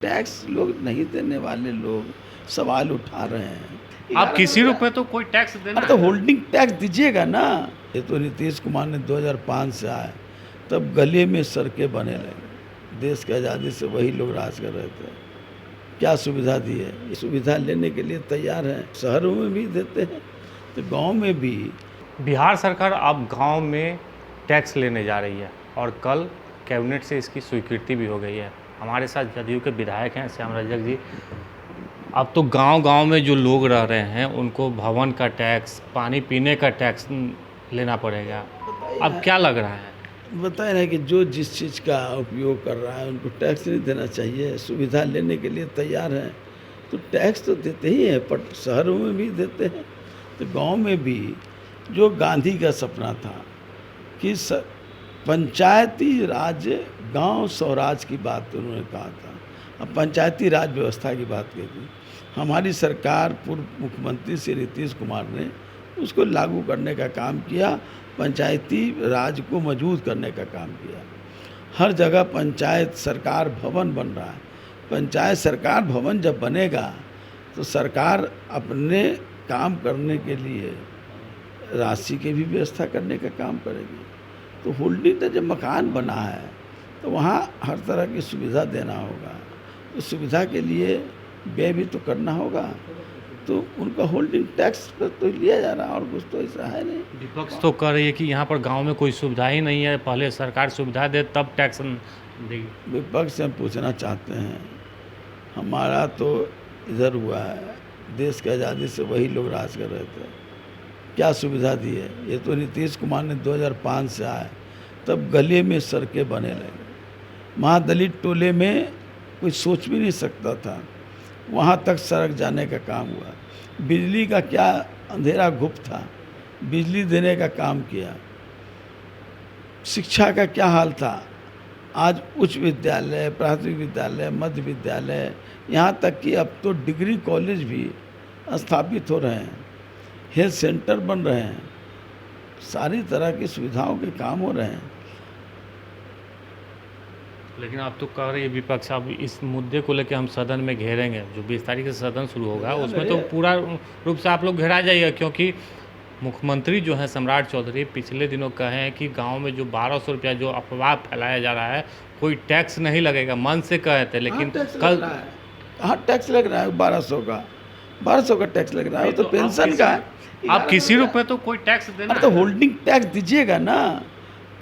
Tax लोग नहीं देने वाले लोग सवाल उठा रहे हैं। आप किसी रूप में तो कोई टैक्स देना अरे तो है। होल्डिंग टैक्स दीजिएगा ना। ये तो नीतीश कुमार ने 2005 से आए, तब गले में सड़कें बने लगे। देश की आज़ादी से वही लोग राज कर रहे थे। क्या सुविधा दी है? ये सुविधा लेने के लिए तैयार हैं। शहरों में भी देते हैं तो गांव में भी। बिहार सरकार अब गांव में टैक्स लेने जा रही है और कल कैबिनेट से इसकी स्वीकृति भी हो गई है। हमारे साथ जदयू के विधायक हैं श्याम रजक जी। अब तो गांव-गांव में जो लोग रह रहे हैं उनको भवन का टैक्स, पानी पीने का टैक्स लेना पड़ेगा। अब क्या लग रहा है? बताए ना कि जो जिस चीज़ का उपयोग कर रहा है उनको टैक्स नहीं देना चाहिए। सुविधा लेने के लिए तैयार हैं तो टैक्स तो देते ही हैं, पर शहरों में भी देते हैं तो गांव में भी। जो गांधी का सपना था कि पंचायती राज, गांव स्वराज की बात उन्होंने कहा था। अब पंचायती राज व्यवस्था की बात की थी। हमारी सरकार, पूर्व मुख्यमंत्री श्री नीतीश कुमार ने उसको लागू करने का काम किया, पंचायती राज को मजबूत करने का काम किया। हर जगह पंचायत सरकार भवन बन रहा है। पंचायत सरकार भवन जब बनेगा तो सरकार अपने काम करने के लिए राशि की भी व्यवस्था करने का काम करेगी। तो होल्डिंग का जब मकान बना है तो वहाँ हर तरह की सुविधा देना होगा। तो सुविधा के लिए व्यय भी तो करना होगा। तो उनका होल्डिंग टैक्स पर तो लिया जा रहा है और कुछ तो ऐसा है नहीं। विपक्ष तो कह रही है कि यहाँ पर गांव में कोई सुविधा ही नहीं है, पहले सरकार सुविधा दे तब टैक्स देगी। विपक्ष से हम पूछना चाहते हैं, हमारा तो इधर हुआ है, देश की आज़ादी से वही लोग राज कर रहे थे। क्या सुविधा दी है? ये तो नीतीश कुमार ने 2005 से आए, तब गले में सड़कें बने लगे। महादलित टोले में कोई सोच भी नहीं सकता था, वहाँ तक सड़क जाने का काम हुआ। बिजली का क्या अंधेरा गुप्त था, बिजली देने का काम किया। शिक्षा का क्या हाल था, आज उच्च विद्यालय, प्राथमिक विद्यालय, मध्य विद्यालय, यहाँ तक कि अब तो डिग्री कॉलेज भी स्थापित हो रहे हैं, हेल्थ सेंटर बन रहे हैं, सारी तरह की सुविधाओं के काम हो रहे हैं। लेकिन आप तो कह रही है विपक्ष, अब इस मुद्दे को लेकर हम सदन में घेरेंगे। जो 20 तारीख से सदन शुरू होगा उसमें तो पूरा रूप से आप लोग घेरा जाइएगा, क्योंकि मुख्यमंत्री जो हैं सम्राट चौधरी पिछले दिनों कहे हैं कि गांव में जो 1200 रुपया जो अफवाह फैलाया जा रहा है, कोई टैक्स नहीं लगेगा, मन से कहे थे। लेकिन कल कहाँ टैक्स लग रहा है? 1200 का टैक्स लग रहा है, वो तो पेंशन का है। आप किसी रूप में तो कोई टैक्स देना तो होल्डिंग टैक्स दीजिएगा ना।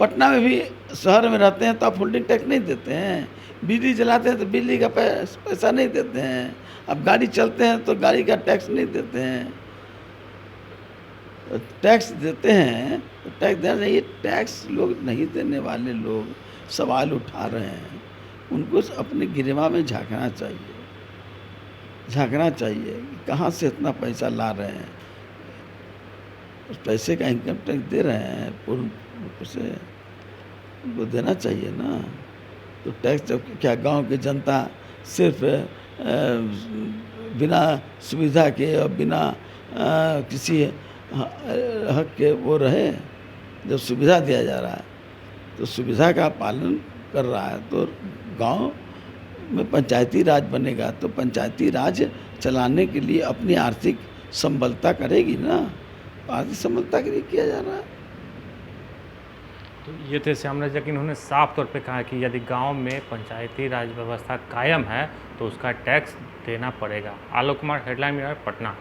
पटना में भी शहर में रहते हैं तो आप होल्डिंग टैक्स नहीं देते हैं। बिजली जलाते हैं तो बिजली का पैसा नहीं देते हैं। अब गाड़ी चलते हैं तो गाड़ी का टैक्स नहीं देते हैं। तो टैक्स देते हैं तो टैक्स देना चाहिए। टैक्स लोग नहीं देने वाले लोग सवाल उठा रहे हैं, उनको अपने गिरवा में झांकना चाहिए। झांकना चाहिए कि कहाँ से इतना पैसा ला रहे हैं, उस पैसे का इनकम टैक्स दे रहे हैं, पूर्ण रूप से उनको देना चाहिए ना। तो टैक्स जब क्या गांव की जनता सिर्फ बिना सुविधा के और बिना किसी हक के वो रहे? जब सुविधा दिया जा रहा है तो सुविधा का पालन कर रहा है तो गांव में पंचायती राज बनेगा तो पंचायती राज चलाने के लिए अपनी आर्थिक संबलता करेगी ना। आर्थिक संबलता के लिए किया जा रहा है। तो ये थे श्याम रजक। इन्होंने साफ तौर पे कहा कि यदि गांव में पंचायती राज व्यवस्था कायम है तो उसका टैक्स देना पड़ेगा। Alok Kumar, headline news, Patna.